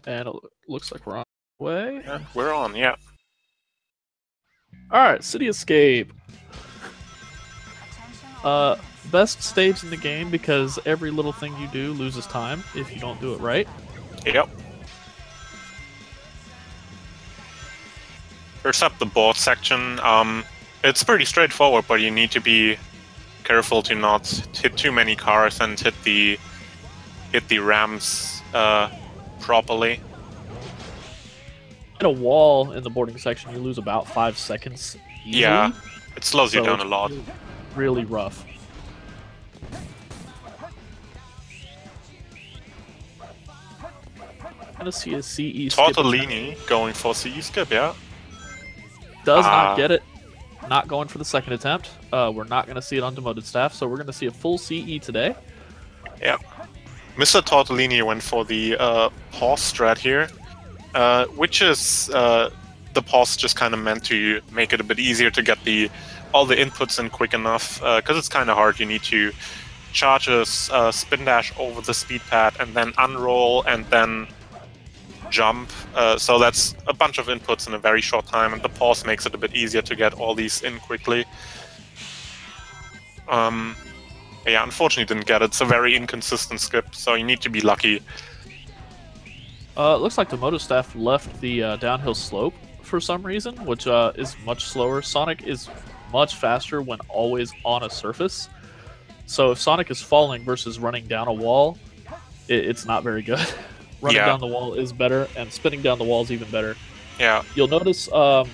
And it looks like we're on the way. Yeah, we're on, yeah. Alright, City Escape. Best stage in the game because every little thing you do loses time if you don't do it right. Yep. First up, the board section. It's pretty straightforward, but you need to be careful to not hit too many cars and hit the ramps properly. Hit a wall in the boarding section, you lose about 5 seconds easily. Yeah, it slows you down a lot. Really rough. Gonna see a CE skip. Tortellini going for CE skip, yeah. Does not get it. Not going for the second attempt. We're not going to see it on DemotedStaff, so we're going to see a full CE today. Yep. Mr. Tortellini went for the pause strat here, which is the pause just kind of meant to make it a bit easier to get all the inputs in quick enough, because it's kind of hard. You need to charge a spin dash over the speed pad and then unroll and then jump, so that's a bunch of inputs in a very short time, and the pause makes it a bit easier to get all these in quickly. Yeah, unfortunately didn't get it. It's a very inconsistent skip, so you need to be lucky. It looks like DemotedStaff left the downhill slope for some reason, which is much slower. Sonic is much faster when always on a surface, so if Sonic is falling versus running down a wall, it's not very good. Running down the wall is better, and spinning down the wall is even better. Yeah. You'll notice the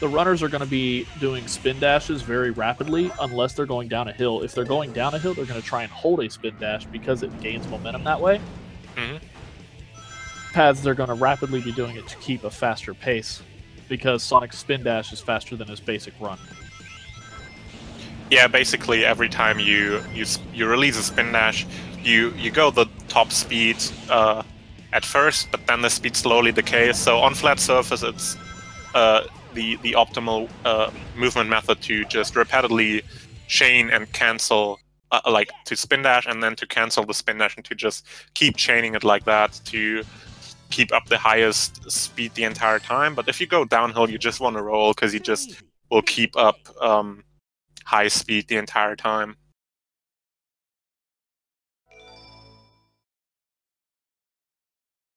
runners are going to be doing spin dashes very rapidly unless they're going down a hill. If they're going down a hill, they're going to try and hold a spin dash because it gains momentum that way. Mm-hmm. Pads, they're going to rapidly be doing it to keep a faster pace because Sonic's spin dash is faster than his basic run. Yeah, basically every time you release a spin dash, you go the top speed at first, but then the speed slowly decays. So on flat surface, it's the optimal movement method to just repeatedly chain and cancel, like to spin dash and then to cancel the spin dash, and to just keep chaining it like that to keep up the highest speed the entire time. But if you go downhill, you just want to roll because you just will keep up high speed the entire time.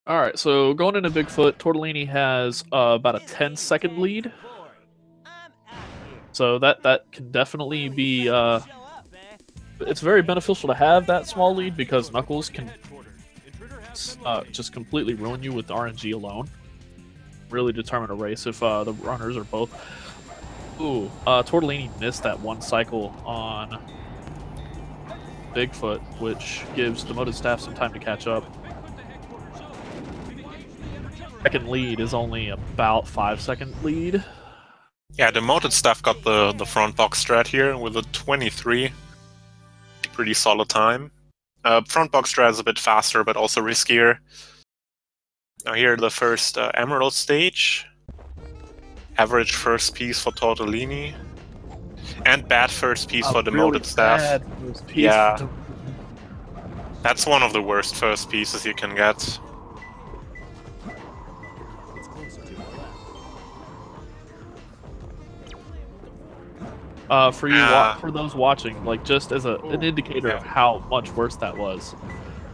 Alright, so going into Bigfoot, Tortellini has about a 10-second lead. So that can definitely be... it's very beneficial to have that small lead because Knuckles can just completely ruin you with RNG alone. Really determine a race if the runners are both... Ooh, Tortellini missed that one cycle on Bigfoot, which gives DemotedStaff some time to catch up. Second lead is only about 5-second lead. Yeah, DemotedStaff got the front box strat here with a 23. Pretty solid time. Front box strat is a bit faster, but also riskier. Now here the first Emerald stage. Average first piece for Tortellini. And bad first piece for DemotedStaff. Really yeah. That's one of the worst first pieces you can get. For those watching, like just as an indicator of how much worse that was,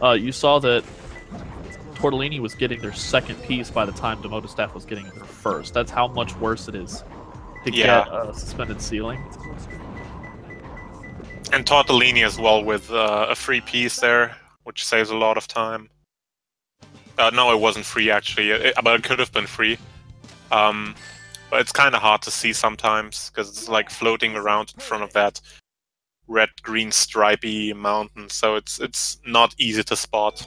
you saw that Tortellini was getting their second piece by the time DemotedStaff was getting their first. That's how much worse it is to get a suspended ceiling. And Tortellini as well with a free piece there, which saves a lot of time. No, it wasn't free actually, but it could have been free. But it's kind of hard to see sometimes, because it's like floating around in front of that red-green stripy mountain, so it's not easy to spot.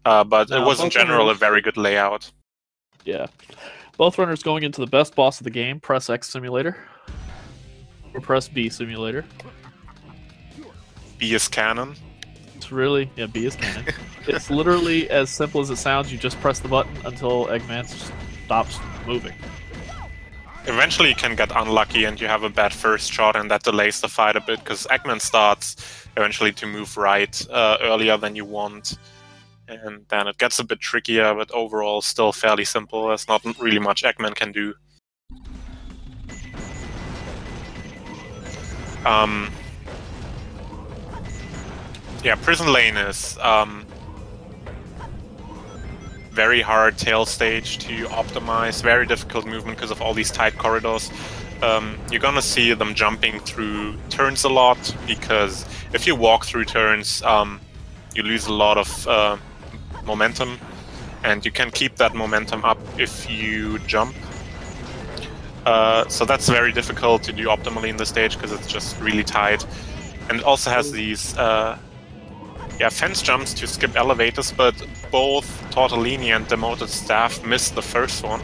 But it was in general a very good layout. Yeah. Both runners going into the best boss of the game, press X simulator. Or press B simulator. B is canon. It's really, yeah, B is canon. It's literally as simple as it sounds. You just press the button until Eggman stops moving. Eventually you can get unlucky and you have a bad first shot, and that delays the fight a bit, because Eggman starts eventually to move right earlier than you want. And then it gets a bit trickier, but overall still fairly simple. There's not really much Eggman can do. Yeah, Prison Lane is very hard tail stage to optimize, very difficult movement because of all these tight corridors. You're gonna see them jumping through turns a lot, because if you walk through turns, you lose a lot of momentum, and you can keep that momentum up if you jump. So that's very difficult to do optimally in the stage because it's just really tight. And it also has these fence jumps to skip elevators, but both Tortellini and DemotedStaff missed the first one.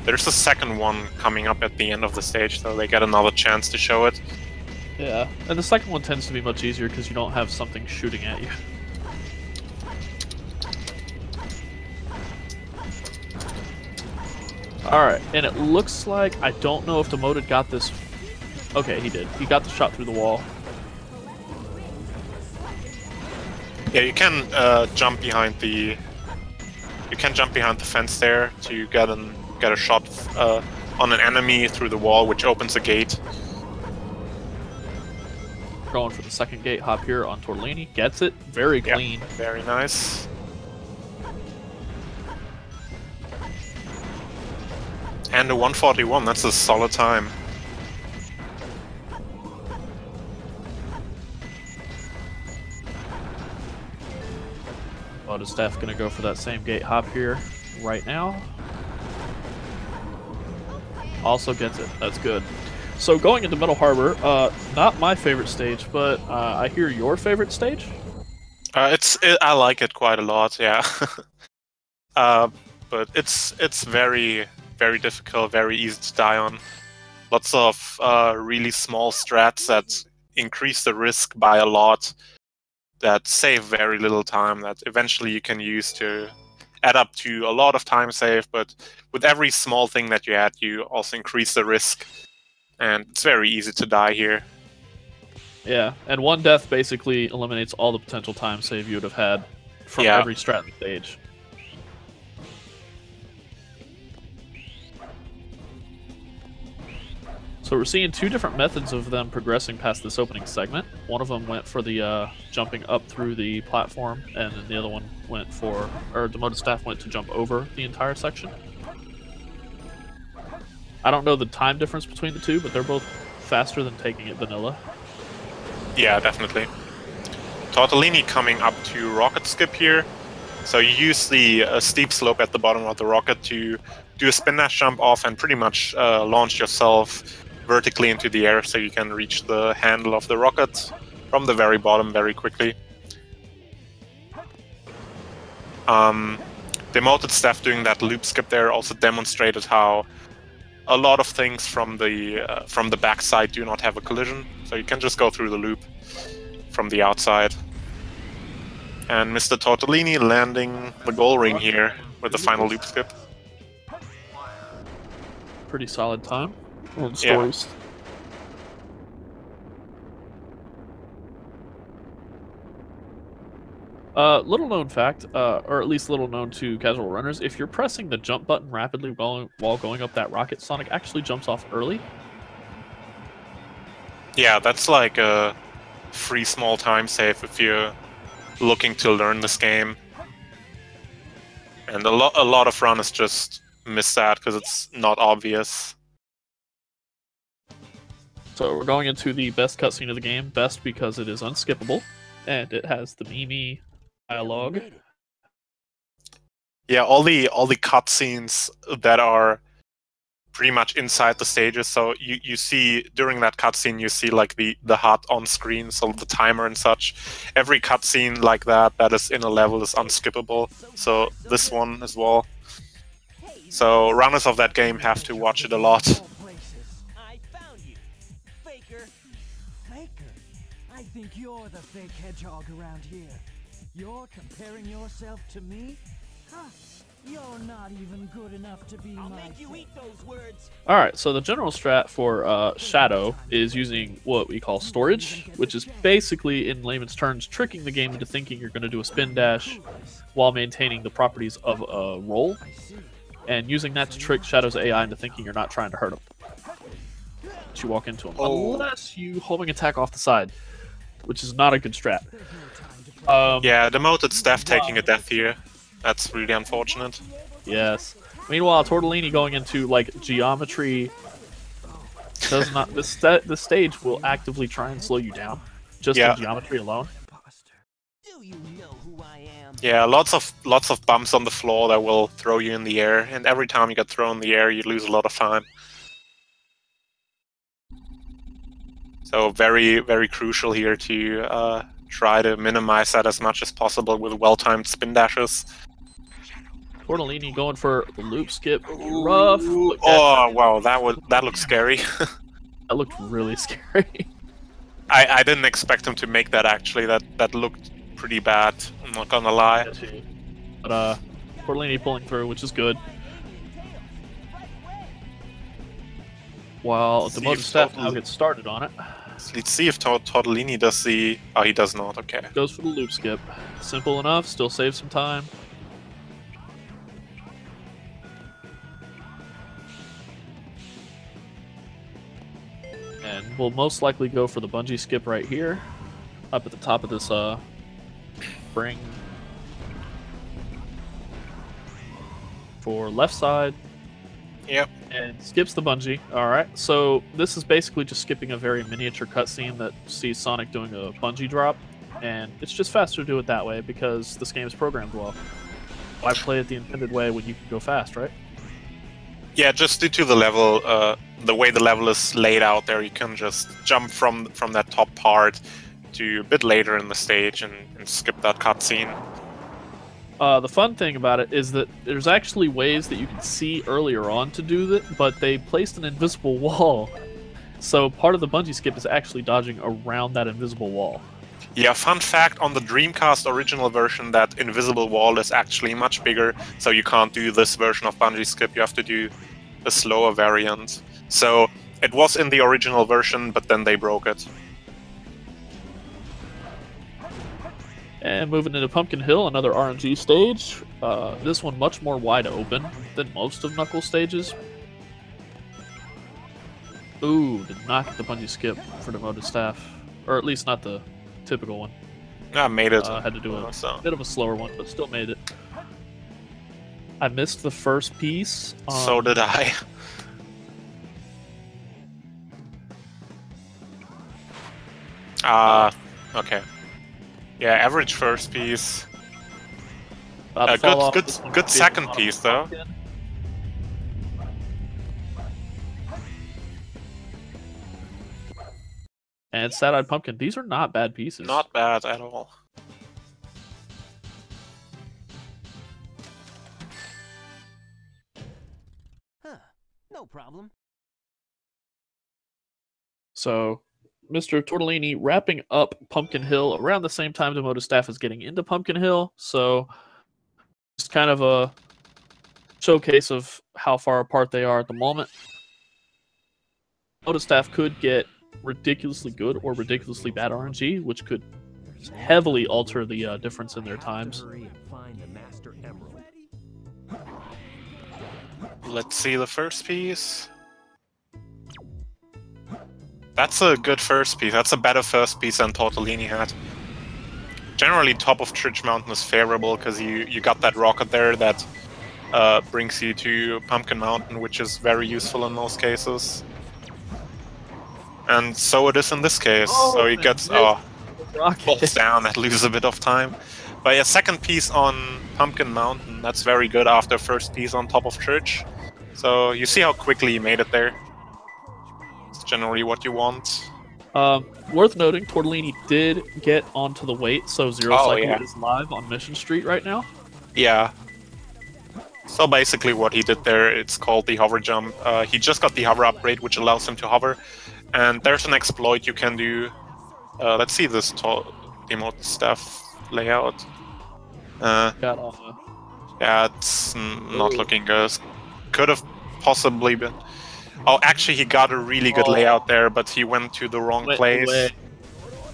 There's a second one coming up at the end of the stage, so they get another chance to show it. Yeah, and the second one tends to be much easier because you don't have something shooting at you. Alright, and it looks like, I don't know if Demoted got this. Okay, he did. He got the shot through the wall. Yeah, you can jump behind the. You can jump behind the fence there to get a shot on an enemy through the wall, which opens a gate. Going for the second gate hop here on Tortellini. Gets it. Very clean. Yeah, very nice. And a 141, that's a solid time. DemotedStaff gonna go for that same gate hop here right now. Also gets it. That's good. So going into Middle Harbor, not my favorite stage, but I hear your favorite stage? I like it quite a lot, yeah. But it's very, very difficult, very easy to die on. Lots of really small strats that increase the risk by a lot, that save very little time, that eventually you can use to add up to a lot of time save, but with every small thing that you add, you also increase the risk, and it's very easy to die here. Yeah, and one death basically eliminates all the potential time save you would have had from every strat in the stage. So we're seeing two different methods of them progressing past this opening segment. One of them went for the jumping up through the platform, and then the other one went for, or DemotedStaff went to jump over the entire section. I don't know the time difference between the two, but they're both faster than taking it vanilla. Yeah, definitely. Tortellini coming up to rocket skip here. So you use the steep slope at the bottom of the rocket to do a spin dash jump off and pretty much launch yourself vertically into the air so you can reach the handle of the rocket from the very bottom very quickly. DemotedStaff doing that loop skip there also demonstrated how a lot of things from the backside do not have a collision, so you can just go through the loop from the outside. And Mr. Tortellini landing the goal ring here with the final loop skip. Pretty solid time. And stories. Little known fact, or at least little known to casual runners, if you're pressing the jump button rapidly while going up that rocket, Sonic actually jumps off early. Yeah, that's like a free small time save if you're looking to learn this game. And a lot of runners just miss that because it's not obvious. So we're going into the best cutscene of the game. Best because it is unskippable, and it has the Mimi dialogue. Yeah, all the cutscenes that are pretty much inside the stages. So you see during that cutscene, you see like the HUD on screen, so the timer and such. Every cutscene like that is in a level is unskippable. So this one as well. So runners of that game have to watch it a lot. I found you, Faker. Faker? I think you're the fake hedgehog around here. You're comparing yourself to me? Huh. You're not even good enough to be I'll make you eat those words. Alright, so the general strat for Shadow is using what we call storage, which is basically, in layman's terms, tricking the game into thinking you're going to do a spin dash, while maintaining the properties of a roll, and using that to trick Shadow's AI into thinking you're not trying to hurt him. You walk into him, unless you homing attack off the side, which is not a good strat. Yeah, DemotedStaff taking a death here. That's really unfortunate. Yes. Meanwhile, Tortellini going into like geometry does not. This stage will actively try and slow you down, just in geometry alone. Yeah, lots of bumps on the floor that will throw you in the air, and every time you get thrown in the air, you lose a lot of time. So very, very crucial here to try to minimize that as much as possible with well-timed spin dashes. Tortellini going for the loop skip. Rough. Oh wow, that looked scary. That looked really scary. I didn't expect him to make that actually. That looked pretty bad. I'm not gonna lie. But Tortellini pulling through, which is good. While DemotedStaff now gets started on it. Let's see if Tortellini does the... Oh, he does not, okay. Goes for the loop skip. Simple enough, still saves some time. And we'll most likely go for the bungee skip right here. Up at the top of this spring. For left side. Yep. And skips the bungee. Alright, so this is basically just skipping a very miniature cutscene that sees Sonic doing a bungee drop. And it's just faster to do it that way because this game is programmed well. Why play it the intended way when you can go fast, right? Yeah, just due to the level, the way the level is laid out there, you can just jump from that top part to a bit later in the stage and skip that cutscene. The fun thing about it is that there's actually ways that you can see earlier on to do that, but they placed an invisible wall. So part of the bungee skip is actually dodging around that invisible wall. Yeah, fun fact, on the Dreamcast original version, that invisible wall is actually much bigger, so you can't do this version of bungee skip, you have to do a slower variant. So it was in the original version, but then they broke it. And moving into Pumpkin Hill, another RNG stage. This one much more wide open than most of Knuckles stages. Ooh, did not get the bungee skip for DemotedStaff. Or at least not the typical one. I made it. Had to do a bit of a slower one, but still made it. I missed the first piece. So did I. Okay. Yeah, average first piece. Good second piece though. And Sad-Eyed Pumpkin. These are not bad pieces. Not bad at all. Huh. No problem. So, Mr. Tortellini wrapping up Pumpkin Hill around the same time DemotedStaff is getting into Pumpkin Hill. So, it's kind of a showcase of how far apart they are at the moment. DemotedStaff could get ridiculously good or ridiculously bad RNG, which could heavily alter the difference in their times. Let's see the first piece. That's a good first piece. That's a better first piece than Tortellini had. Generally, top of Church Mountain is favorable because you got that rocket there that brings you to Pumpkin Mountain, which is very useful in most cases. And so it is in this case. So he gets falls down and loses a bit of time. But yeah, second piece on Pumpkin Mountain, that's very good after first piece on top of Church. So you see how quickly he made it there. It's generally what you want. Worth noting, Tortellini did get onto the weight, so Zero Cycle is live on Mission Street right now. Yeah. So basically what he did there, it's called the hover jump. He just got the hover upgrade, which allows him to hover. And there's an exploit you can do. Let's see this DemotedStaff layout. Yeah, it's not looking good. Could have possibly been... Oh, actually, he got a really good layout there, but he went to the wrong place.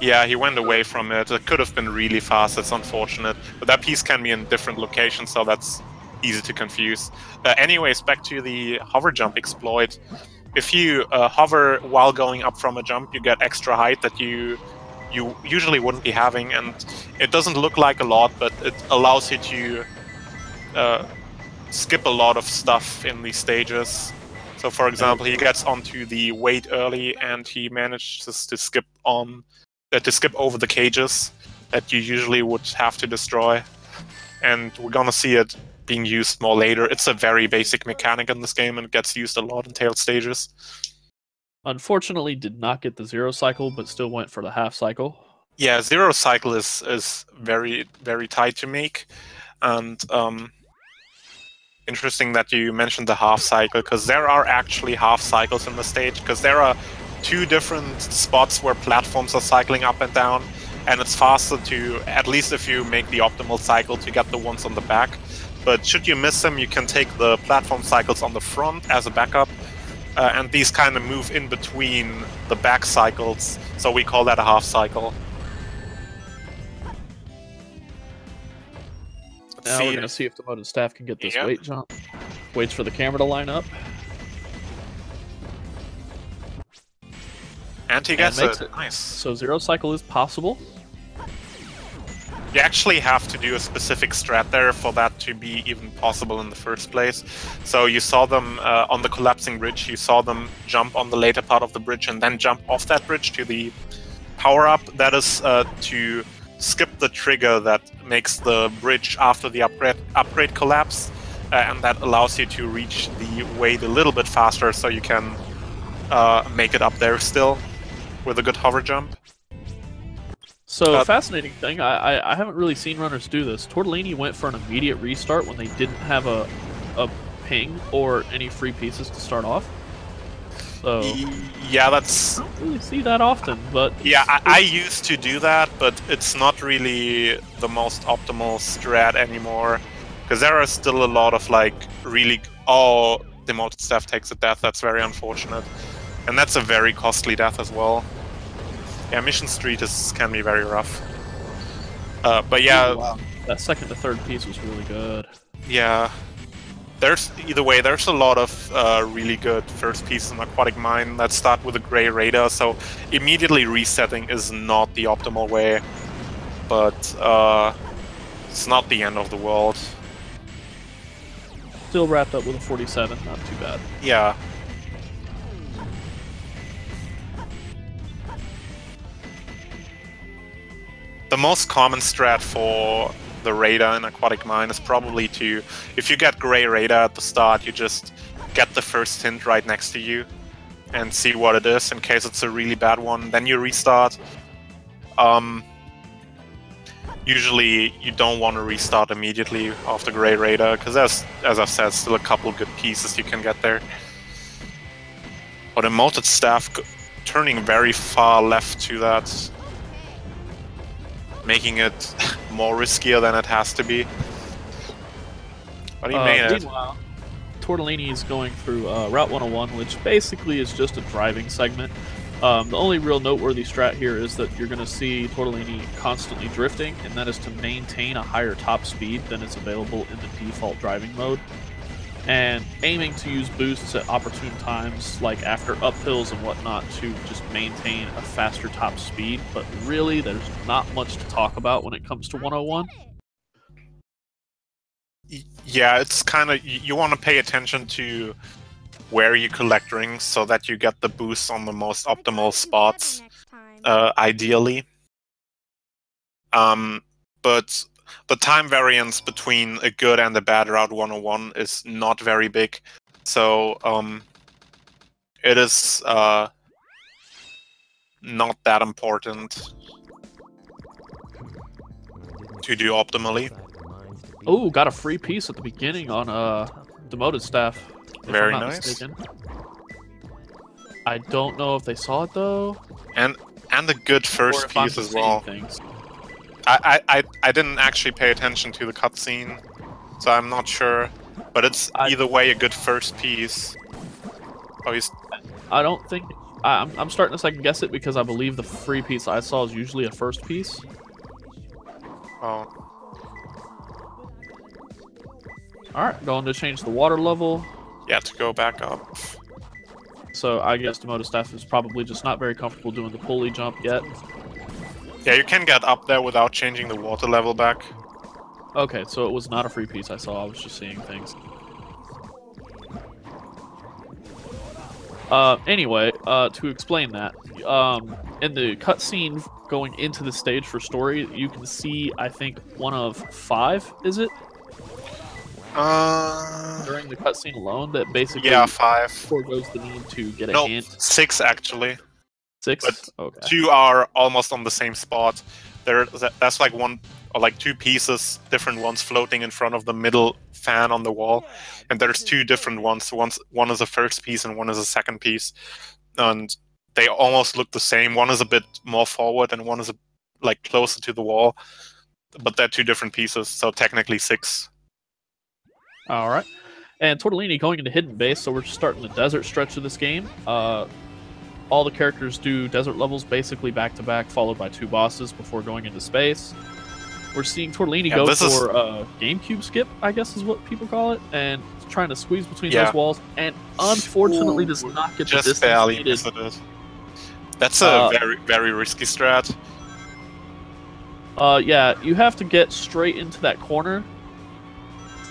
Yeah, he went away from it. It could have been really fast. It's unfortunate. But that piece can be in different locations, so that's easy to confuse. Anyways, back to the hover jump exploit. If you hover while going up from a jump, you get extra height that you usually wouldn't be having, and it doesn't look like a lot, but it allows you to skip a lot of stuff in these stages. So, for example, he gets onto the weight early, and he manages to skip over the cages that you usually would have to destroy. And we're gonna see it being used more later. It's a very basic mechanic in this game, and it gets used a lot in tailed stages. Unfortunately, did not get the 0 cycle, but still went for the half cycle. Yeah, 0 cycle is very, very tight to make. And interesting that you mentioned the half cycle, because there are actually half cycles in the stage, because there are 2 different spots where platforms are cycling up and down, and it's faster to, at least if you make the optimal cycle, to get the ones on the back. But should you miss them, you can take the platform cycles on the front as a backup, and these kind of move in between the back cycles, so we call that a half cycle. Now we're going to see if DemotedStaff can get this weight jump. Waits for the camera to line up. And he gets it. Nice. So 0 cycle is possible. You actually have to do a specific strat there for that to be even possible in the first place. So you saw them on the collapsing bridge, you saw them jump on the later part of the bridge and then jump off that bridge to the power-up. That is to skip the trigger that makes the bridge after the upgrade collapse, and that allows you to reach the weight a little bit faster, so you can make it up there still with a good hover jump. So fascinating thing, I haven't really seen runners do this. Tortellini went for an immediate restart when they didn't have a ping or any free pieces to start off. So yeah, that's... I don't really see that often, but... Yeah, I used to do that, but it's not really the most optimal strat anymore. Because there are still a lot of, like, really... Oh, DemotedStaff takes a death, that's very unfortunate. And that's a very costly death as well. Yeah, Mission Street can be very rough. But yeah... Oh, wow. That second to third piece was really good. Yeah. Either way, there's a lot of really good first pieces in Aquatic Mine that start with a Grey Raider, so immediately resetting is not the optimal way, but it's not the end of the world. Still wrapped up with a 47, not too bad. Yeah. The most common strat for the Raider in Aquatic Mine is probably to, if you get Grey Raider at the start, you just get the first hint right next to you and see what it is in case it's a really bad one. Then you restart. Usually you don't want to restart immediately after Grey Raider, because there's, as I've said, still a couple good pieces you can get there. But DemotedStaff turning very far left to that, making it more riskier than it has to be. But he made it. Meanwhile, Tortellini is going through Route 101, which basically is just a driving segment. The only real noteworthy strat here is that you're going to see Tortellini constantly drifting, and that is to maintain a higher top speed than is available in the default driving mode. And aiming to use boosts at opportune times, like after uphills and whatnot, to just maintain a faster top speed. But really, there's not much to talk about when it comes to 101. Yeah, it's kind of... You want to pay attention to where you collect rings so that you get the boosts on the most optimal spots, ideally. But the time variance between a good and a bad Route 101 is not very big, so it is not that important to do optimally. Oh, got a free piece at the beginning on DemotedStaff. Very nice. I don't know if they saw it though. And a good first piece as well. I didn't actually pay attention to the cutscene, so I'm not sure. But it's either way a good first piece. Oh, he's... I don't think I'm starting to second guess it because I believe the free piece I saw is usually a first piece. Oh. Alright, going to change the water level. Yeah, to go back up. So I guess DemotedStaff is probably just not very comfortable doing the pulley jump yet. Yeah, you can get up there without changing the water level back. Okay, so it was not a free piece I saw, I was just seeing things. Anyway, to explain that, in the cutscene going into the stage for story, you can see, I think, one of 5, is it? During the cutscene alone, that basically 5 foregoes the need to get a no, hint. 6 actually. 6? But Okay. 2 are almost on the same spot. That's like 1 or like 2 pieces, different ones floating in front of the middle fan on the wall, and there's 2 different ones. One is a first piece and one is a second piece, and they almost look the same. One is a bit more forward and one is like closer to the wall, but they're 2 different pieces, so technically 6. All right. And Tortellini going into Hidden Base, so we're starting the desert stretch of this game. All the characters do desert levels basically back-to-back, followed by 2 bosses before going into space. We're seeing Tortellini go for a GameCube skip, I guess is what people call it, and trying to squeeze between those walls, and unfortunately does not get the distance barely needed. missed it. That's a very, very risky strat. Yeah, you have to get straight into that corner.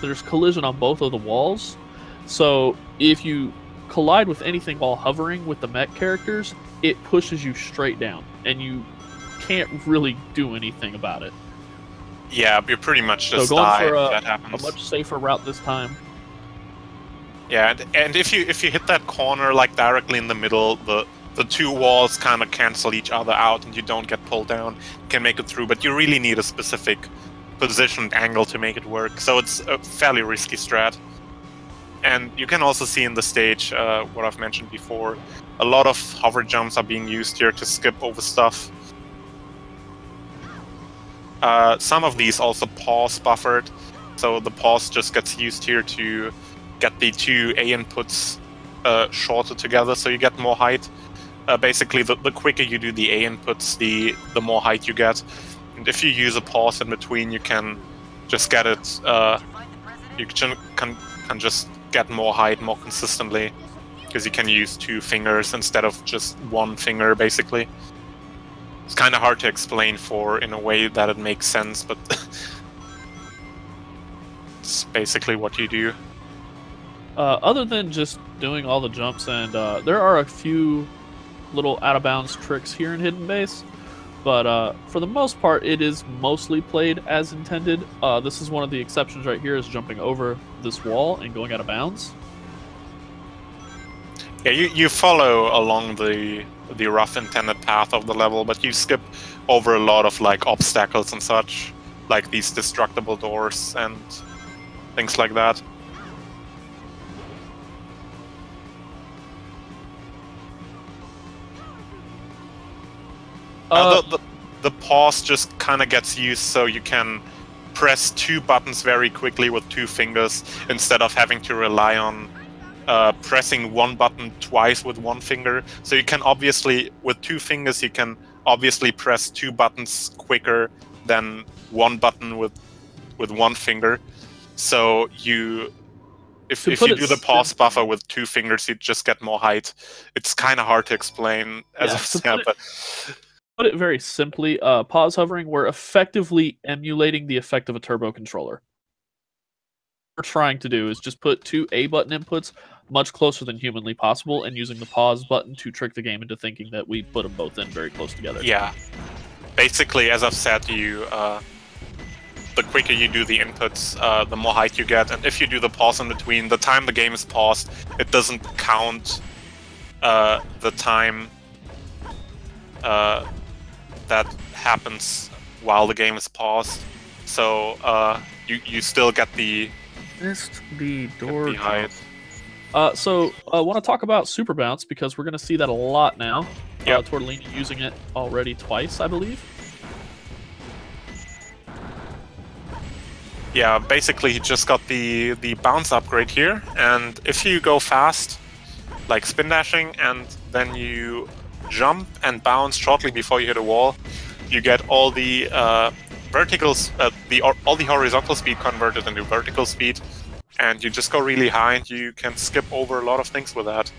There's collision on both of the walls, so if you collide with anything while hovering with the mech characters, it pushes you straight down, and you can't really do anything about it. Yeah, you're pretty much just so going die for if that happens. A much safer route this time. Yeah, and if you hit that corner like directly in the middle, the 2 walls kind of cancel each other out, and you don't get pulled down. You can make it through, but you really need a specific positioned angle to make it work. So it's a fairly risky strat. And you can also see in the stage what I've mentioned before. A lot of hover jumps are being used here to skip over stuff. Some of these also pause buffered, so the pause just gets used here to get the 2 A inputs shorter together, so you get more height. Basically, the quicker you do the A inputs, the more height you get. And if you use a pause in between, you can just get it. You can just get more height more consistently, because you can use 2 fingers instead of just 1 finger, basically. It's kind of hard to explain in a way that it makes sense, but it's basically what you do. Other than just doing all the jumps, and there are a few little out-of-bounds tricks here in Hidden Base, but for the most part, it is mostly played as intended. This is one of the exceptions right here, is jumping over this wall and going out of bounds. Yeah, you follow along the rough intended path of the level, but you skip over a lot of like obstacles and such, like these destructible doors and things like that. The pause just kind of gets used so you can press 2 buttons very quickly with 2 fingers instead of having to rely on pressing 1 button twice with 1 finger. So you can obviously, with 2 fingers, you can obviously press 2 buttons quicker than 1 button with 1 finger. So if you do the pause buffer with 2 fingers, you just get more height. It's kind of hard to explain, as I've said, but put it very simply, pause hovering, we're effectively emulating the effect of a turbo controller. What we're trying to do is just put 2 A button inputs much closer than humanly possible, and using the pause button to trick the game into thinking that we put them both in very close together. Yeah. Basically, as I've said to you, the quicker you do the inputs, the more height you get, and if you do the pause in between, the time the game is paused, it doesn't count the time that happens while the game is paused. So you still get the door height. So I want to talk about Super Bounce, because we're going to see that a lot now. Yep. Tortellini using it already twice, I believe. Yeah, basically he just got the bounce upgrade here, and if you go fast, like spin dashing, and then you jump and bounce shortly before you hit a wall. You get all the all the horizontal speed converted into vertical speed, and you just go really high, and you can skip over a lot of things with that.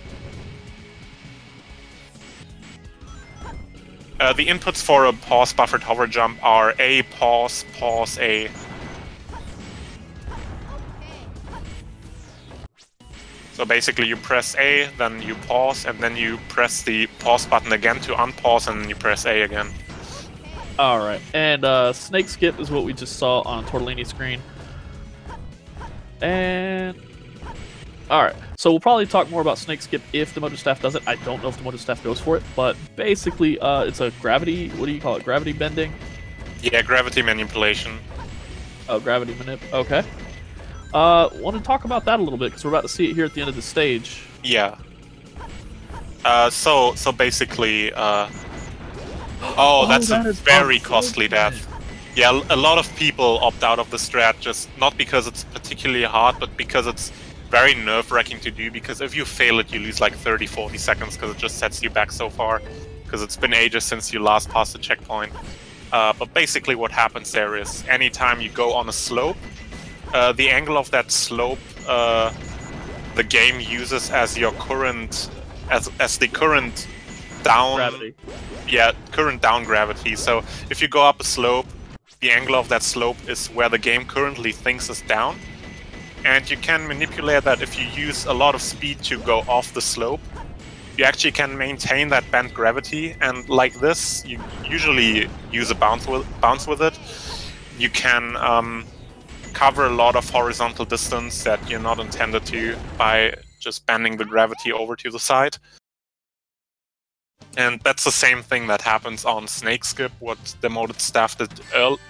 The inputs for a pause buffered hover jump are A, pause, pause, A. So basically you press A, then you pause, and then you press the pause button again to unpause, and then you press A again. Alright, and snake skip is what we just saw on Tortellini's screen. And... Alright, so we'll probably talk more about snake skip if DemotedStaff does it. I don't know if DemotedStaff goes for it, but basically it's a gravity, what do you call it, gravity bending? Yeah, gravity manipulation. Oh, gravity manip, okay. Want to talk about that a little bit, because we're about to see it here at the end of the stage. Yeah. So basically, oh, that's a very costly death. Yeah, a lot of people opt out of the strat, just not because it's particularly hard, but because it's very nerve-wracking to do, because if you fail it, you lose like 30-40 seconds, because it just sets you back so far, because it's been ages since you last passed the checkpoint. But basically what happens there is, anytime you go on a slope, the angle of that slope the game uses as your current, as the current down Gravity. Yeah, current down gravity. So if you go up a slope, the angle of that slope is where the game currently thinks is down. And you can manipulate that if you use a lot of speed to go off the slope. You actually can maintain that bent gravity, and like this, you usually use a bounce with it. You can cover a lot of horizontal distance that you're not intended to by just bending the gravity over to the side. And that's the same thing that happens on Snake Skip, what DemotedStaff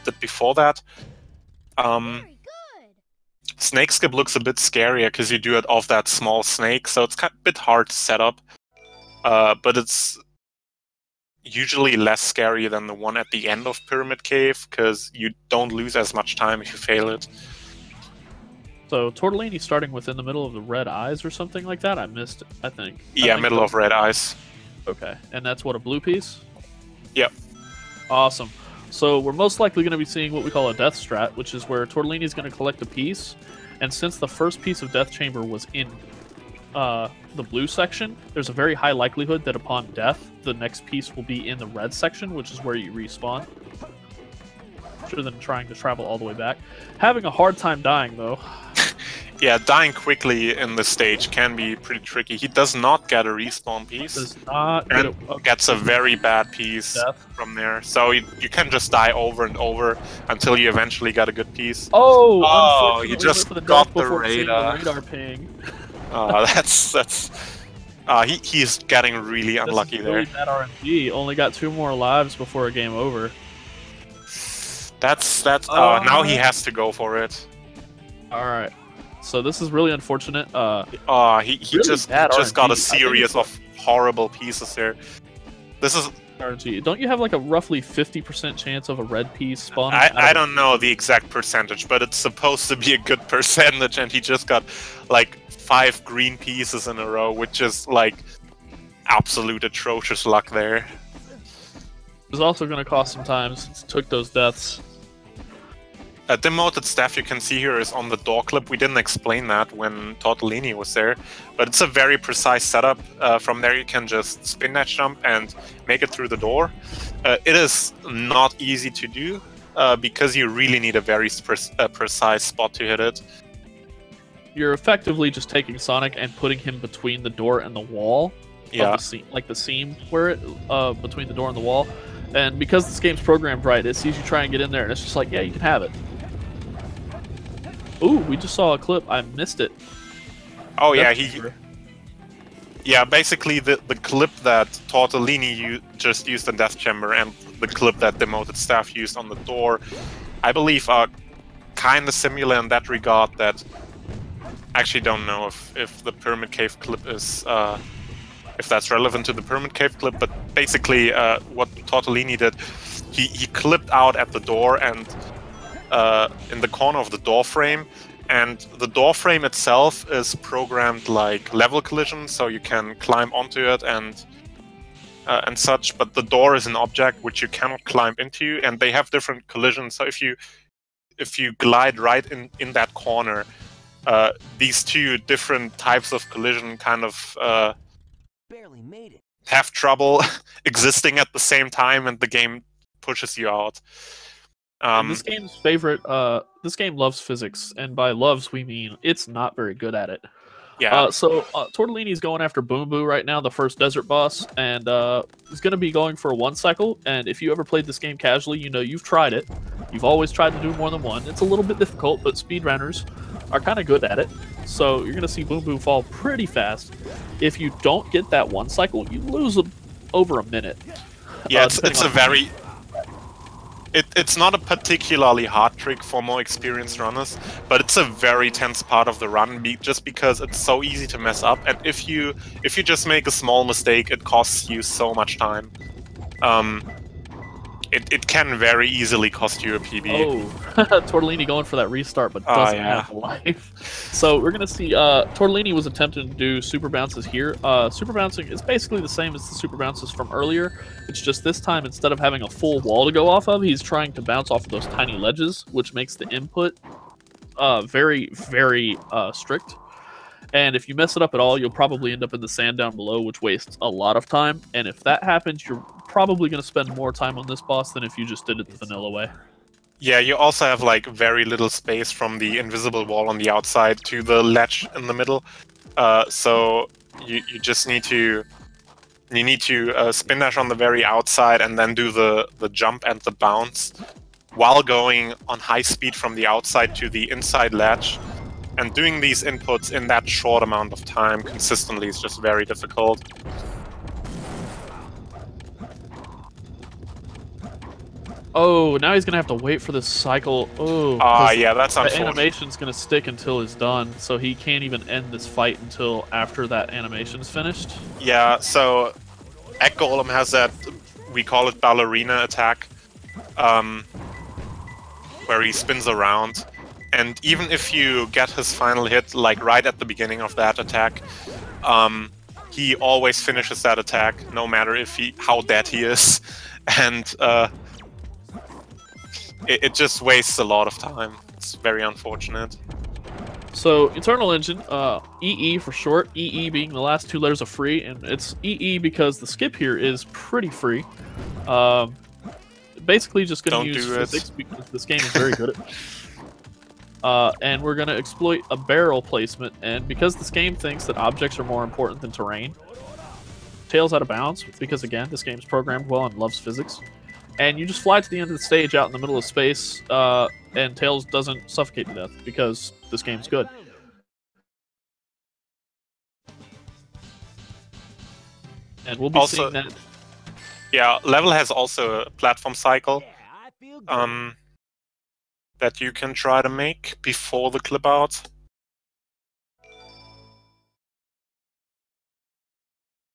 did before that. Snake Skip looks a bit scarier because you do it off that small snake, so it's kind of a bit hard to set up. But it's usually less scary than the one at the end of Pyramid Cave, because you don't lose as much time if you fail it. So Tortellini starting within the middle of the red eyes or something like that? I missed it, I think. Yeah, middle of red eyes. Okay, and that's what, a blue piece? Yep. Awesome. So we're most likely going to be seeing what we call a death strat, which is where Tortellini is going to collect a piece, and since the first piece of Death Chamber was in the blue section, there's a very high likelihood that upon death, the next piece will be in the red section, which is where you respawn. Rather than trying to travel all the way back. Having a hard time dying, though. Yeah, dying quickly in this stage can be pretty tricky. He does not get a respawn piece. Does not and gets a very bad piece from there. So you can just die over and over until you eventually get a good piece. Oh, you just got the radar. Ping. He's getting really unlucky there. Really bad RNG. Only got 2 more lives before a game over. Now he has to go for it. All right. So this is really unfortunate. He really just got a series of horrible pieces here. This is RNG. Don't you have like a roughly 50% chance of a red piece spawning? I don't know the exact percentage, but it's supposed to be a good percentage, and he just got like 5 green pieces in a row, which is like absolute atrocious luck there. It was also going to cost some time since it took those deaths. DemotedStaff you can see here is on the door clip. We didn't explain that when Tortellini was there, but it's a very precise setup. From there you can just spin that jump and make it through the door. It is not easy to do because you really need a very precise spot to hit it. You're effectively just taking Sonic and putting him between the door and the wall. Yeah. Like the seam where it between the door and the wall. And because this game's programmed right, it sees you try and get in there, and it's just like, yeah, you can have it. Ooh, we just saw a clip. I missed it. Oh, yeah, Yeah, basically the clip that Tortellini just used in Death Chamber and the clip that DemotedStaff used on the door, I believe are kind of similar in that regard. That I actually don't know if the Pyramid Cave clip is... if that's relevant to the Pyramid Cave clip, but basically what Tortellini did, he clipped out at the door and in the corner of the door frame, And the door frame itself is programmed like level collision, so you can climb onto it and such. But the door is an object which you cannot climb into, and they have different collisions. So if you glide right in that corner, these two different types of collision kind of Barely made it. have trouble existing at the same time, and the game pushes you out. And this game's favorite, this game loves physics, and by loves we mean it's not very good at it. Yeah. So Tortellini's going after Boom Boo right now, the first desert boss, and he's going to be going for a 1 cycle. And if you ever played this game casually, you know you've tried it. You've always tried to do more than one. It's a little bit difficult, but speedrunners are kind of good at it. So you're going to see Boom Boo fall pretty fast. If you don't get that 1 cycle, you lose over a minute. Yeah, it's a very... It's not a particularly hard trick for more experienced runners, but it's a very tense part of the run, just because it's so easy to mess up. And if you just make a small mistake, it costs you so much time. It can very easily cost you a PB. Oh, Tortellini going for that restart, but doesn't have life. So we're going to see Tortellini was attempting to do super bounces here. Super bouncing is basically the same as the super bounces from earlier. It's just this time, instead of having a full wall to go off of, he's trying to bounce off of those tiny ledges, which makes the input very, very strict. And if you mess it up at all, you'll probably end up in the sand down below, which wastes a lot of time. And if that happens, you're probably going to spend more time on this boss than if you just did it the vanilla way. Yeah, you also have like very little space from the invisible wall on the outside to the ledge in the middle. So you just need to spin dash on the very outside and then do the jump and the bounce while going on high speed from the outside to the inside ledge. And doing these inputs in that short amount of time consistently is just very difficult. Oh, now he's going to have to wait for this cycle. Oh, yeah, that's unfortunate. The animation's going to stick until he's done, so he can't even end this fight until after that animation's finished. Yeah, so Egg Golem has that, we call it ballerina attack, where he spins around. And even if you get his final hit, like right at the beginning of that attack, he always finishes that attack, no matter how dead he is. And it just wastes a lot of time. It's very unfortunate. So, Eternal Engine, EE for short, EE being the last 2 letters of free, and it's EE because the skip here is pretty free. Basically just going to use physics because this game is very good at it. And we're going to exploit a barrel placement, and because this game thinks that objects are more important than terrain, Tails out of bounds, because again, this game's programmed well and loves physics. And you just fly to the end of the stage out in the middle of space, and Tails doesn't suffocate to death, because this game's good. And we'll be seeing that. Yeah, level has also a platform cycle. That you can try to make before the clip out.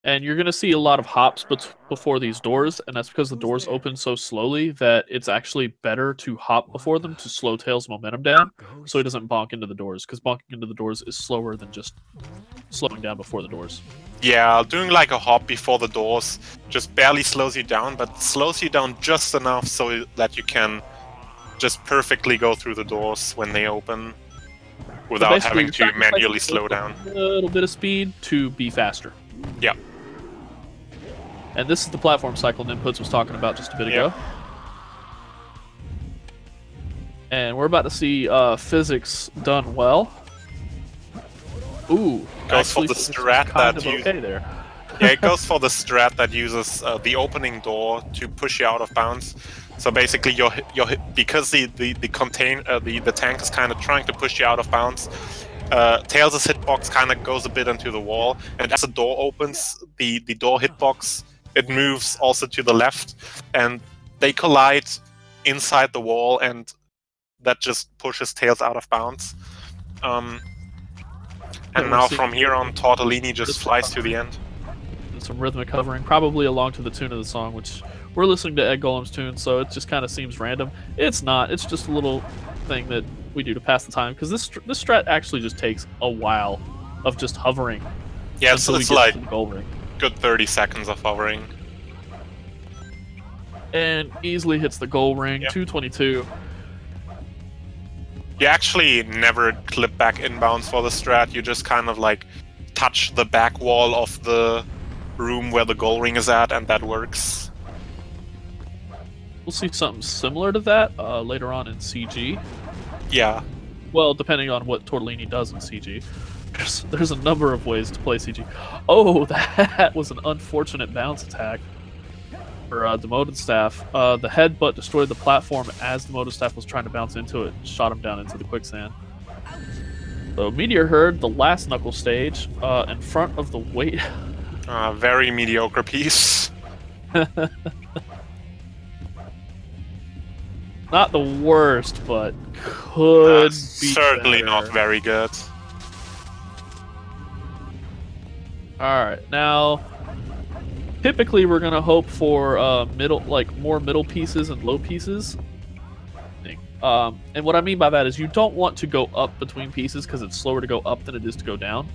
And you're going to see a lot of hops before these doors, and that's because the doors open so slowly that it's actually better to hop before them to slow Tails' momentum down, so he doesn't bonk into the doors, because bonking into the doors is slower than just slowing down before the doors. Yeah, doing like a hop before the doors just barely slows you down, but slows you down just enough so that you can just perfectly go through the doors when they open without having to manually slow down. A little bit of speed to be faster. Yeah. And this is the platform cycle Inputs was talking about just a bit ago. And we're about to see physics done well. Ooh, goes for the strat that okay there. Yeah, it goes for the strat that uses the opening door to push you out of bounds. So basically, because the tank is kind of trying to push you out of bounds. Tails' hitbox kind of goes a bit into the wall, and as the door opens, the door hitbox, it moves also to the left, and they collide inside the wall, and that just pushes Tails out of bounds. And now from here on, Tortellini just flies to the end. Some rhythmic hovering, probably along to the tune of the song, which we're listening to Egg Golem's tune, so it just kind of seems random. It's not. It's just a little thing that we do to pass the time, because this strat actually just takes a while of just hovering. Yeah, so it's like to the goal ring. good 30 seconds of hovering. And easily hits the goal ring, Yep. 222. You actually never clip back inbounds for the strat, you just kind of like touch the back wall of the room where the goal ring is at, and that works. We'll see something similar to that later on in CG. Yeah. Well, depending on what Tortellini does in CG. There's a number of ways to play CG. Oh, that was an unfortunate bounce attack for DemotedStaff. The headbutt destroyed the platform as DemotedStaff was trying to bounce into it, shot him down into the quicksand. So Meteor Herd, the last knuckle stage, in front of the weight. Very mediocre piece. Not the worst, but could be certainly better. not very good. Alright, now typically we're gonna hope for middle, like more middle pieces and low pieces. And what I mean by that is you don't want to go up between pieces because it's slower to go up than it is to go down.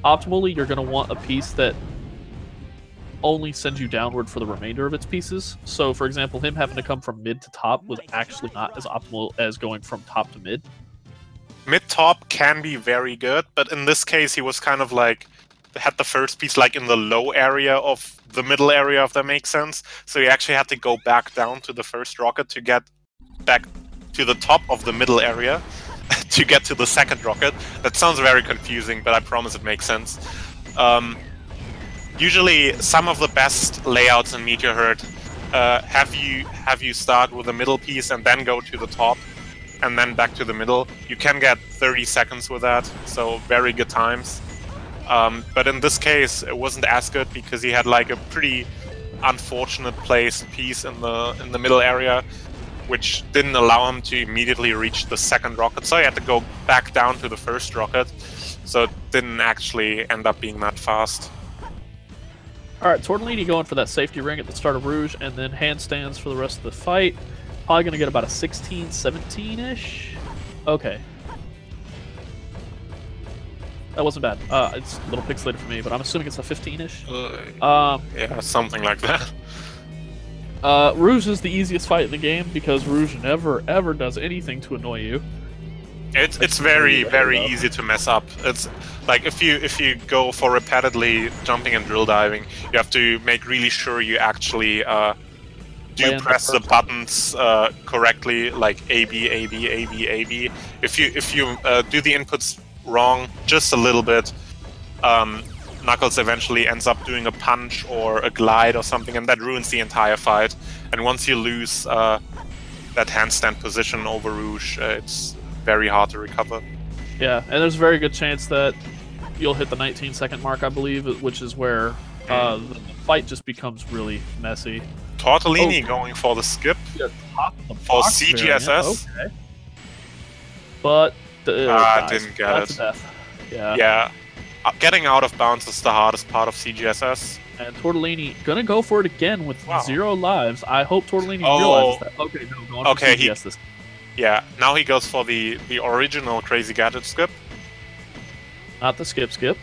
Optimally, you're gonna want a piece that only sends you downward for the remainder of its pieces. So, for example, him having to come from mid to top was actually not as optimal as going from top to mid. Mid-top can be very good, but in this case he was kind of like, had the first piece like in the low area of the middle area, if that makes sense. So he actually had to go back down to the first rocket to get back to the top of the middle area to get to the second rocket. That sounds very confusing, but I promise it makes sense. Usually, some of the best layouts in Meteor Herd have you start with a middle piece and then go to the top, and then back to the middle. You can get 30 seconds with that, so very good times. But in this case, it wasn't as good because he had like a pretty unfortunate placed piece in the middle area, which didn't allow him to immediately reach the second rocket. So he had to go back down to the first rocket. So it didn't actually end up being that fast. Alright, Tortellini going for that safety ring at the start of Rouge, and then handstands for the rest of the fight. Probably going to get about a 16, 17-ish. Okay. That wasn't bad. It's a little pixelated for me, but I'm assuming it's a 15-ish. Yeah, something like that. Rouge is the easiest fight in the game because Rouge never, ever does anything to annoy you. It's very easy to mess up. It's like if you go for repeatedly jumping and drill diving, you have to make really sure you actually do press the buttons correctly, like A B A B A B A B. If you do the inputs wrong just a little bit, Knuckles eventually ends up doing a punch or a glide or something, and that ruins the entire fight. And once you lose that handstand position over Rouge, it's very hard to recover. Yeah, and there's a very good chance that you'll hit the 19-second mark, I believe, which is where the fight just becomes really messy. Tortellini going for the skip for CGSS. Okay. But didn't get that's it. a death. Yeah. Yeah. Getting out of bounds is the hardest part of CGSS. And Tortellini gonna go for it again with 0 lives. I hope Tortellini Oh. realizes that. Okay, no, going for Okay, CGS this. Yeah, now he goes for the original Crazy Gadget skip. Not the skip.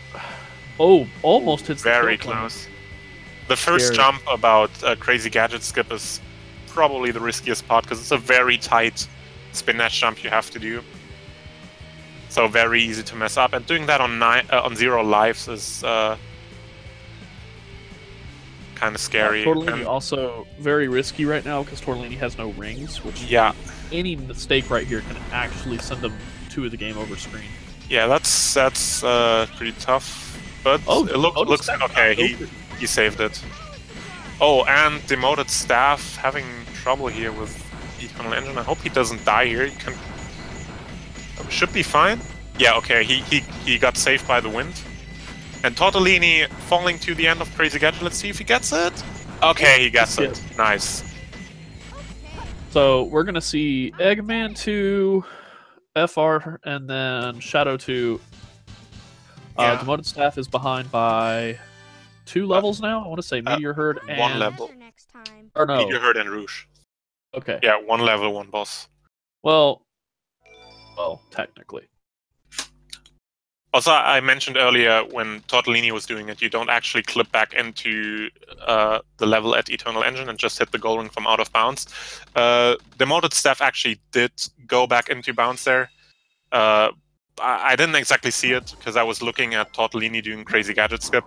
Oh, almost hits Very the kill cone. close. The first Scary. jump about Crazy Gadget skip is probably the riskiest part because it's a very tight spin dash jump you have to do. So very easy to mess up, and doing that on 0 lives is kind of scary. Tortellini And- also very risky right now because Tortellini has no rings, which yeah, any mistake right here can actually send him to the game over screen. yeah, that's pretty tough. But Oh, it looks Demoted okay. Staff. He saved it. Oh, and DemotedStaff having trouble here with Eternal Engine. I hope he doesn't die here. He can should be fine. Yeah, okay. He got saved by the wind. And Tortellini falling to the end of Crazy Gadget. Let's see if he gets it. Okay, he gets it. Nice. So we're gonna see Eggman to FR, and then Shadow to. Yeah. DemotedStaff is behind by 2 levels now. I want to say Meteor Herd and 1 level. Next time. Or no. Meteor Herd and Rouge. Okay. Yeah, 1 level, 1 boss. Well, well, technically. Also, I mentioned earlier when Tortellini was doing it, you don't actually clip back into the level at Eternal Engine and just hit the goal ring from out of bounds. DemotedStaff actually did go back into bounds there. I didn't exactly see it because I was looking at Tortellini doing crazy gadget skip,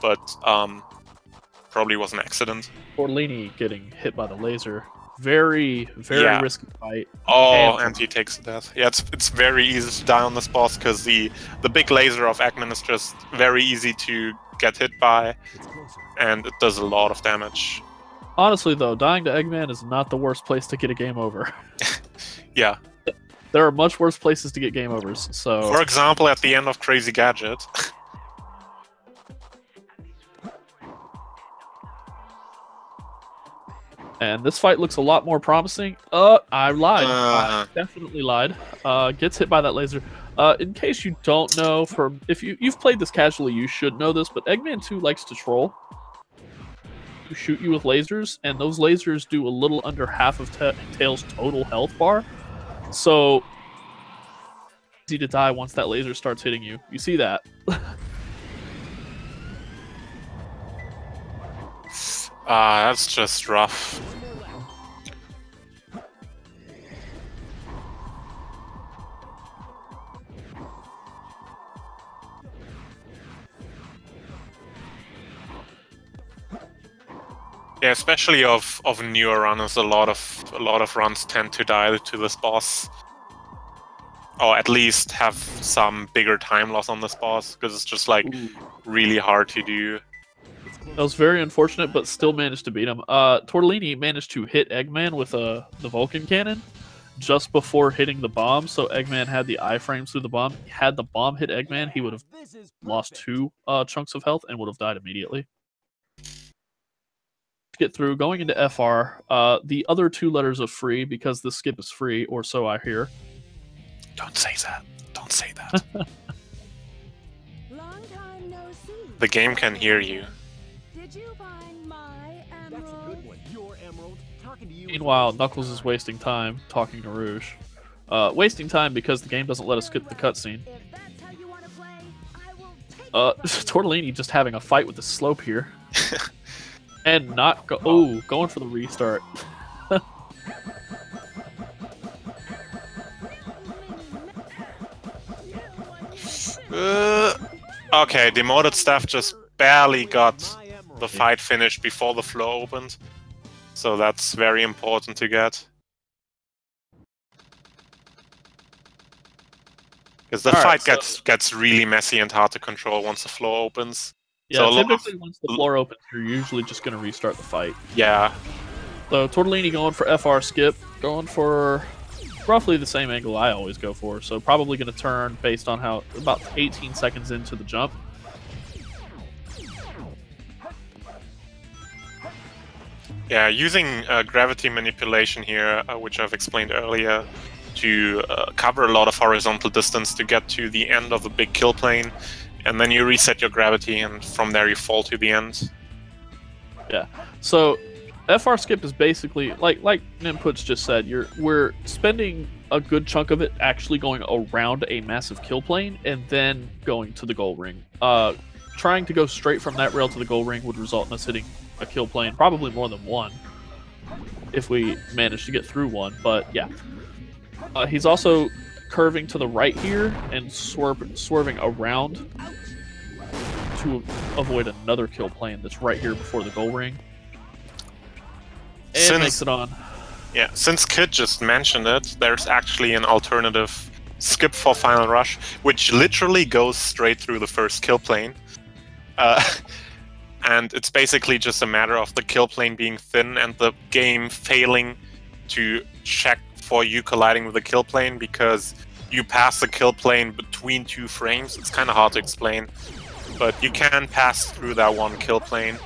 but probably was an accident. Tortellini getting hit by the laser. Very risky fight. Oh, and he takes the death. Yeah, it's very easy to die on this boss because the big laser of Eggman is just very easy to get hit by, and it does a lot of damage. Honestly, though, dying to Eggman is not the worst place to get a game over. Yeah. There are much worse places to get game overs. So, for example, at the end of Crazy Gadget. And this fight looks a lot more promising. I lied. I definitely lied. Gets hit by that laser. In case you don't know, if you've played this casually, you should know this, but Eggman 2 likes to troll. To shoot you with lasers, and those lasers do a little under half of Tails' total health bar. So, easy to die once that laser starts hitting you. You see that. That's just rough. Yeah, especially of newer runners, a lot of runs tend to die to this boss, or at least have some bigger time loss on this boss because it's just like really hard to do. That was very unfortunate, but still managed to beat him. Tortellini managed to hit Eggman with the Vulcan cannon just before hitting the bomb, so Eggman had the iframes through the bomb. Had the bomb hit Eggman, he would have lost 2 chunks of health and would have died immediately. Get through, going into FR, the other 2 letters of free, because the skip is free, or so I hear. Don't say that. Don't say that. Long time no see. The game can hear you. Did you find my emerald? That's a good one. Your emerald. Talking to you. Meanwhile, Knuckles is wasting time talking to Rouge. Wasting time because the game doesn't let us skip the cutscene. If that's how you want to play, I will take Tortellini just having a fight with the slope here. And not going for the restart. Okay, DemotedStaff just barely got the fight finished before the floor opened, so that's very important to get. Because the fight gets really messy and hard to control once the floor opens. Yeah, so typically once the floor opens, you're usually just going to restart the fight. Yeah. So Tortellini going for FR skip, going for roughly the same angle I always go for, so probably going to turn based on how about 18 seconds into the jump. Yeah, using gravity manipulation here, which I've explained earlier, to cover a lot of horizontal distance to get to the end of the big kill plane, and then you reset your gravity, and from there you fall to the end. Yeah, so FR skip is basically, like Nimputs just said, we're spending a good chunk of it actually going around a massive kill plane and then going to the goal ring. Trying to go straight from that rail to the goal ring would result in us hitting a kill plane, probably more than one, if we manage to get through one, but yeah. He's also curving to the right here and swerving around to avoid another kill plane that's right here before the goal ring. And makes it on. Yeah, since Kid just mentioned it, there's actually an alternative skip for Final Rush, which literally goes straight through the first kill plane. And it's basically just a matter of the kill plane being thin and the game failing to check for you colliding with the kill plane because you pass the kill plane between 2 frames. It's kind of hard to explain, but you can pass through that one kill plane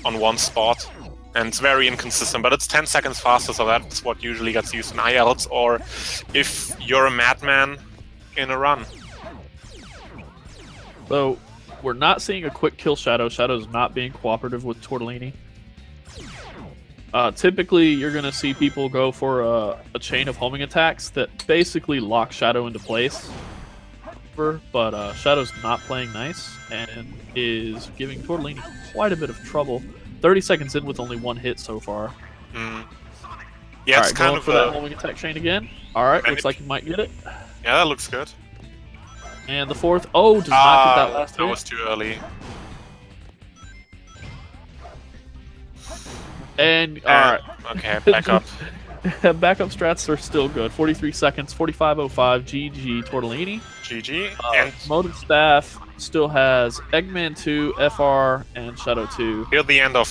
on one spot, and it's very inconsistent, but it's 10 seconds faster, so that's what usually gets used in IELTS, or if you're a madman in a run. So, we're not seeing a quick kill Shadow. Shadow's not being cooperative with Tortellini. Typically, you're going to see people go for a chain of homing attacks that basically lock Shadow into place. But Shadow's not playing nice and is giving Tortellini quite a bit of trouble. 30 seconds in with only one hit so far. Yeah, it's kind of for that homing attack chain again. All right, looks like you might get it. Yeah, that looks good. And the fourth, does not get that last hit. That was too early. And all right, okay, back up. Backup strats are still good. 43 seconds, 45:05. GG Tortellini. GG. And DemotedStaff still has Eggman 2, FR, and Shadow 2. Here the end of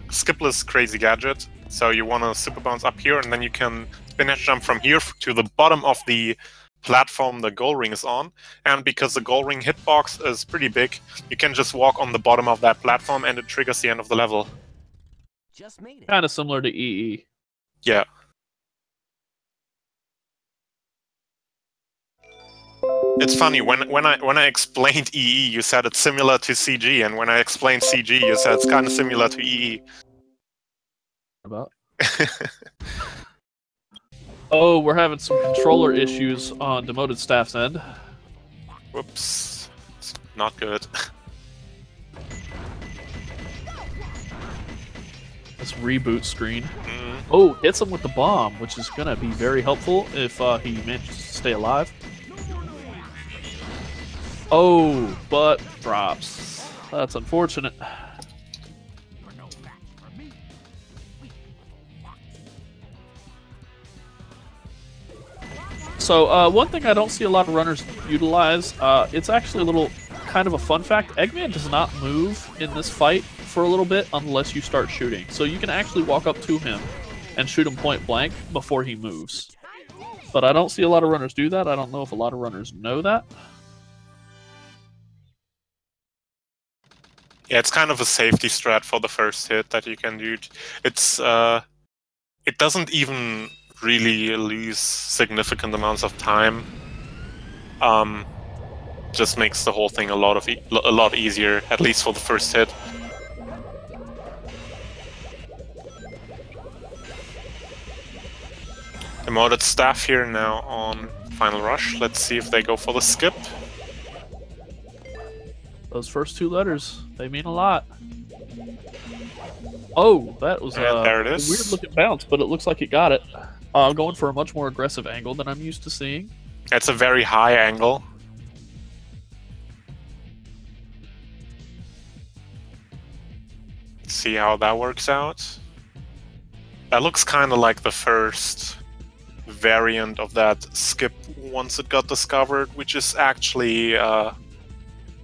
Skipless Crazy Gadget. So you want to super bounce up here, and then you can spinach jump from here to the bottom of the platform the goal ring is on. And because the goal ring hitbox is pretty big, you can just walk on the bottom of that platform, and it triggers the end of the level. Just made it. Kind of similar to EE. Yeah. It's funny, when I explained EE, you said it's similar to CG, and when I explained CG, you said it's kind of similar to EE. About? Oh, we're having some controller issues on DemotedStaff's end. Whoops. It's not good. This reboot screen. Oh, hits him with the bomb, which is going to be very helpful if he manages to stay alive. Oh, but drops. That's unfortunate. So, one thing I don't see a lot of runners utilize, it's actually a little kind of a fun fact. Eggman does not move in this fight for a little bit unless you start shooting. So you can actually walk up to him and shoot him point blank before he moves. But I don't see a lot of runners do that. I don't know if a lot of runners know that. Yeah, it's kind of a safety strat for the first hit that you can do. It's it doesn't even really lose significant amounts of time. Just makes the whole thing a lot easier, at least for the first hit. DemotedStaff here now on Final Rush. Let's see if they go for the skip. Those first two letters, they mean a lot. Oh, that was there it a is. weird looking bounce, but it looks like it got it. I'm going for a much more aggressive angle than I'm used to seeing. It's a very high angle. Let's see how that works out. That looks kind of like the first variant of that skip once it got discovered, which is actually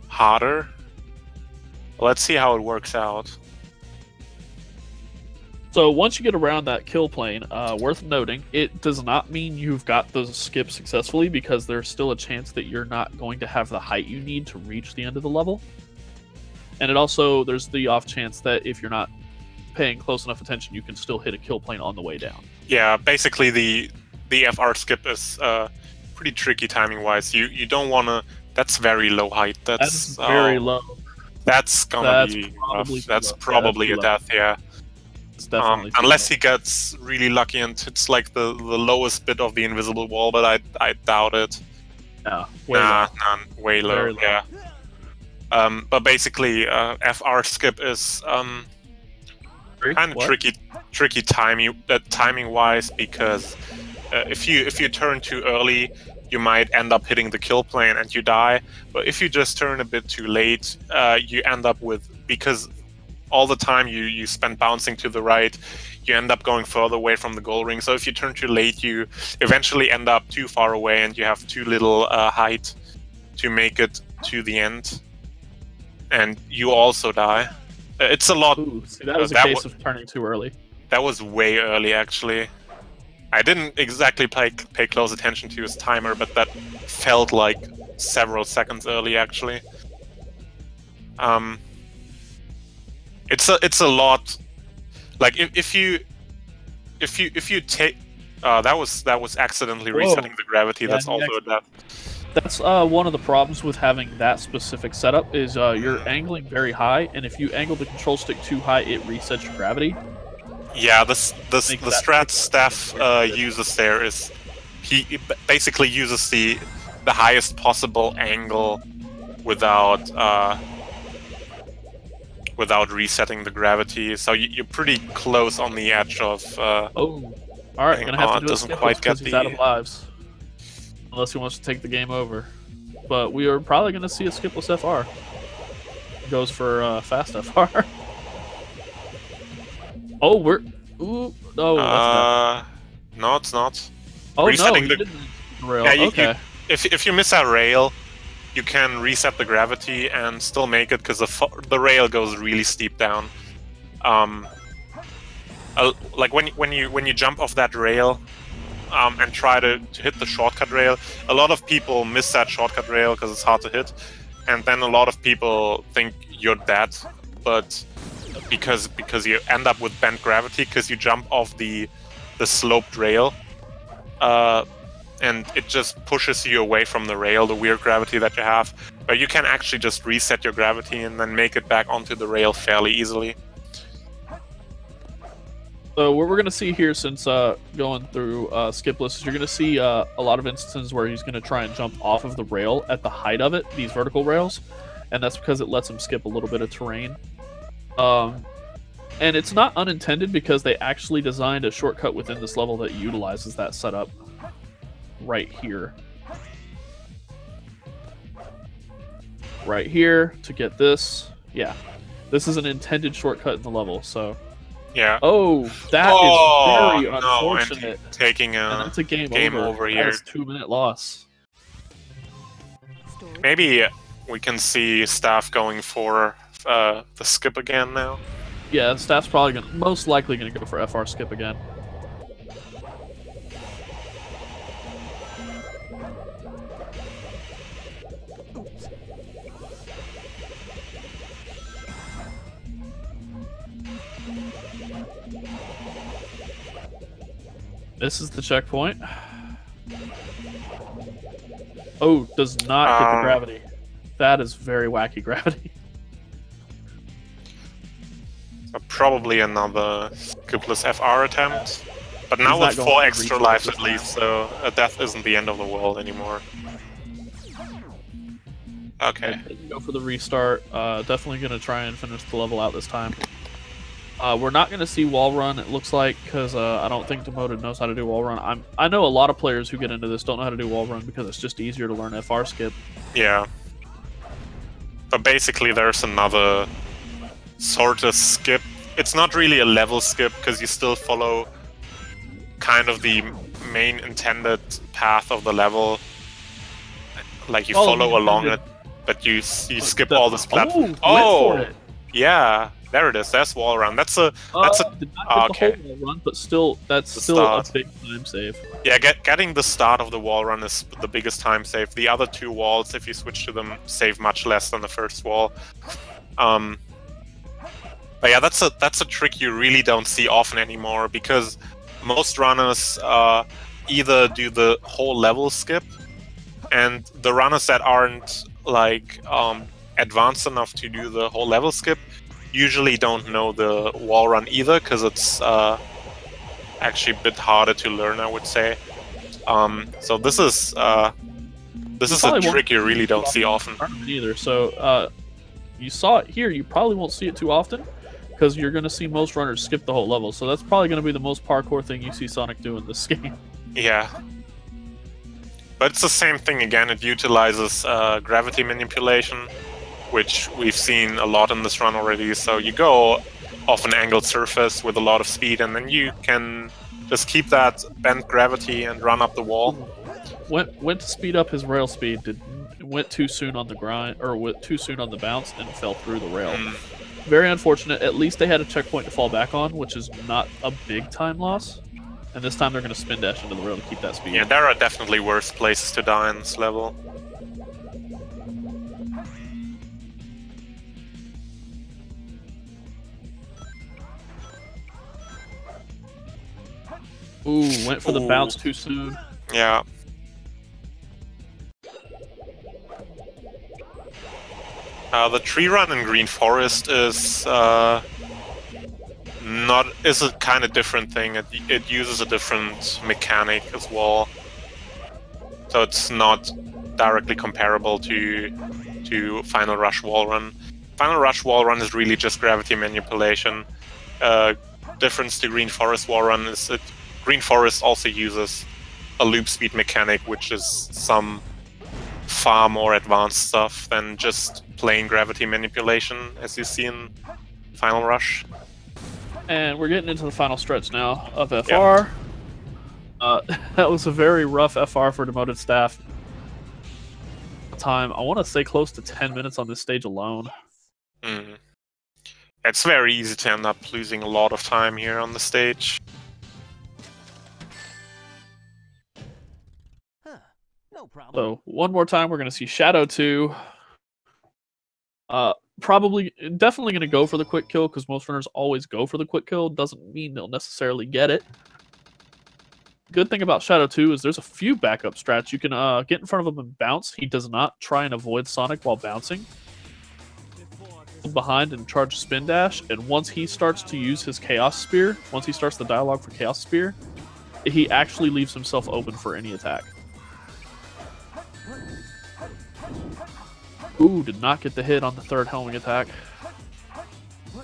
harder. Let's see how it works out. So once you get around that kill plane, worth noting, it does not mean you've got the skip successfully, because there's still a chance that you're not going to have the height you need to reach the end of the level. And it also, there's the off chance that if you're not paying close enough attention, you can still hit a kill plane on the way down. Yeah, basically the FR skip is pretty tricky timing-wise. You don't want to... That's very low height. That's very low. That's gonna be rough. That's probably a death, yeah. Unless he gets really lucky and hits like the lowest bit of the invisible wall, but I doubt it. No, way low, yeah. But basically, FR skip is kind of tricky timing-wise, because if you turn too early, you might end up hitting the kill plane and you die. But if you just turn a bit too late, you end up with, because all the time you spend bouncing to the right, you end up going further away from the goal ring. So if you turn too late, you eventually end up too far away and you have too little height to make it to the end. And you also die. It's a lot... Ooh, see, that was a case of turning too early. That was way early, actually. I didn't exactly pay close attention to his timer, but that felt like several seconds early, actually. It's a lot. Like if you take that was accidentally resetting the gravity. Yeah, that's also a death. That's one of the problems with having that specific setup is you're angling very high, and if you angle the control stick too high, it resets your gravity. Yeah, the strat Staff uses there is he basically uses the highest possible angle without resetting the gravity. So you're pretty close on the edge of. Oh, all right. Gonna have to do a doesn't skip quite because get he's the- out of lives, unless he wants to take the game over. But we are probably gonna see a skipless FR. Goes for fast FR. Oh, we're ooh. Oh, that's no, it's not. oh resetting no, the- rail. Yeah, Okay. If you miss that rail, you can reset the gravity and still make it because the rail goes really steep down. Like when you jump off that rail, and try to hit the shortcut rail, a lot of people miss that shortcut rail because it's hard to hit, and then a lot of people think you're dead, but because you end up with bent gravity because you jump off the sloped rail. And it just pushes you away from the rail, the weird gravity that you have. But you can actually just reset your gravity and then make it back onto the rail fairly easily. So what we're going to see here, since going through skipless, is you're going to see a lot of instances where he's going to try and jump off of the rail at the height of it, these vertical rails, and that's because it lets him skip a little bit of terrain. And it's not unintended because they actually designed a shortcut within this level that utilizes that setup right here. Right here to get this. Yeah. This is an intended shortcut in the level, so... Yeah. Oh, that is very unfortunate. No, and taking and that's a game over here. That is 2-minute loss. Maybe we can see Staff going for the skip again now. Yeah, Staff's probably most likely gonna go for FR skip again. This is the checkpoint. Oh, does not get the gravity. That is very wacky gravity. So probably another skipless FR attempt. But now with not going 4 to extra reach lives this at least, so a death isn't the end of the world anymore. Okay. Go for the restart. Definitely going to try and finish the level out this time. We're not going to see wall run, it looks like, because I don't think Demoted knows how to do wall run. I know a lot of players who get into this don't know how to do wall run because it's just easier to learn FR skip. Yeah. But basically there's another sort of skip. It's not really a level skip because you still follow kind of the main intended path of the level. Like you follow along it, but you skip all this platform. Oh, yeah. There it is. That's wall run. That's a did not get the whole wall run, but still, that's still a big time save. Yeah, getting the start of the wall run is the biggest time save. The other 2 walls, if you switch to them, save much less than the first wall. But yeah, that's a trick you really don't see often anymore because most runners either do the whole level skip, and the runners that aren't like advanced enough to do the whole level skip usually don't know the wall run either, because it's actually a bit harder to learn, I would say. So this is a trick you really don't see often. Either. So you saw it here. You probably won't see it too often because you're going to see most runners skip the whole level. So that's probably going to be the most parkour thing you see Sonic do in this game. Yeah. But it's the same thing again. It utilizes gravity manipulation, which we've seen a lot in this run already. So you go off an angled surface with a lot of speed, and then you can just keep that bent gravity and run up the wall. Went to speed up his rail speed. Went too soon on the grind, or went too soon on the bounce, and fell through the rail. Very unfortunate. At least they had a checkpoint to fall back on, which is not a big time loss. And this time they're going to spin dash into the rail to keep that speed. Yeah, there are definitely worse places to die in this level. Ooh, went for the bounce too soon. Yeah. The tree run in Green Forest is not is a kind of different thing. It uses a different mechanic as well, so it's not directly comparable to Final Rush Wall Run. Final Rush Wall Run is really just gravity manipulation. Difference to Green Forest Wall Run is that Green Forest also uses a loop speed mechanic, which is some far more advanced stuff than just plain gravity manipulation, as you see in Final Rush. And we're getting into the final stretch now of FR. Yeah. That was a very rough FR for DemotedStaff. Time, I want to say close to 10 minutes on this stage alone. It's very easy to end up losing a lot of time here on the stage. No problem. So one more time, we're going to see Shadow2. Definitely going to go for the quick kill, because most runners always go for the quick kill. Doesn't mean they'll necessarily get it. Good thing about Shadow2 is there's a few backup strats. You can get in front of him and bounce. He does not try and avoid Sonic while bouncing. Behind and charge spin dash, and once he starts to use his Chaos Spear, once he starts the dialogue for Chaos Spear, he actually leaves himself open for any attack. Ooh, did not get the hit on the third helming attack.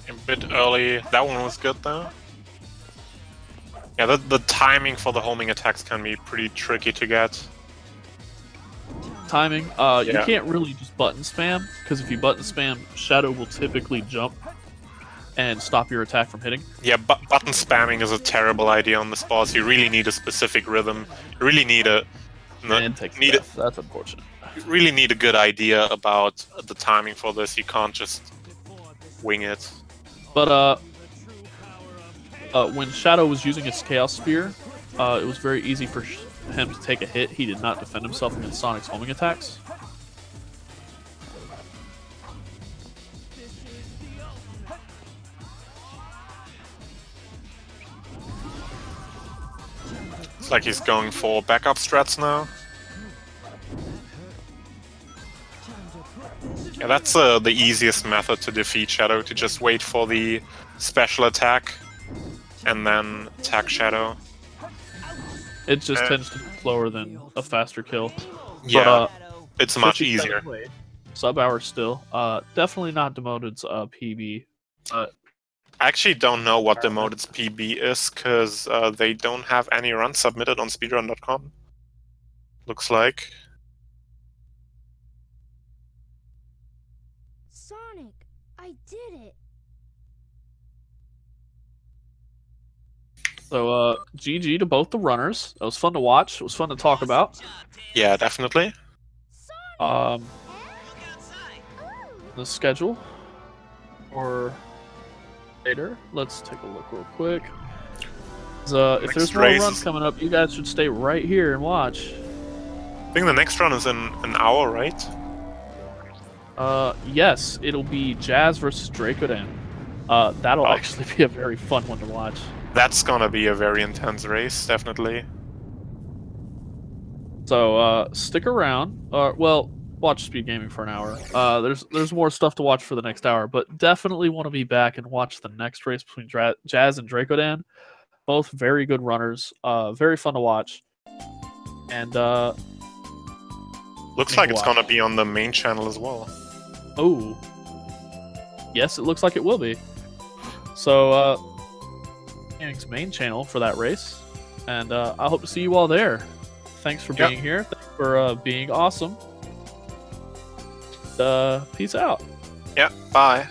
A bit early. That one was good though. Yeah, the timing for the homing attacks can be pretty tricky to get. Timing, you can't really just button spam, because if you button spam, Shadow will typically jump and stop your attack from hitting. Yeah, button spamming is a terrible idea on this boss. You really need a specific rhythm. You really need That's unfortunate. You really need a good idea about the timing for this. You can't just wing it. But when Shadow was using his Chaos Spear, it was very easy for him to take a hit. He did not defend himself against Sonic's homing attacks. It's like he's going for backup strats now. Yeah, that's the easiest method to defeat Shadow, to just wait for the special attack and then attack Shadow. It just tends to be slower than a faster kill. Yeah, but, it's much easier. Sub-hour still. Definitely not Demoted's PB. I actually don't know what Demoted's PB is, because they don't have any runs submitted on speedrun.com. Looks like. Sonic, I did it. So, GG to both the runners. That was fun to watch. It was fun to talk about. Yeah, definitely. The schedule for later. Let's take a look real quick. If there's more runs coming up, you guys should stay right here and watch. I think the next run is in an hour, right? Yes, it'll be Jazz versus Dracodan. That'll actually be a very fun one to watch. That's gonna be a very intense race, definitely. So, stick around. Well, watch Speed Gaming for an hour. There's more stuff to watch for the next hour, but definitely want to be back and watch the next race between Jazz and Dracodan. Both very good runners. Very fun to watch. And, looks like it's gonna be on the main channel as well. Oh. Yes, it looks like it will be. So, Gaming's main channel for that race. And I hope to see you all there. Thanks for being here. Thanks for being awesome. Peace out. Yeah, bye.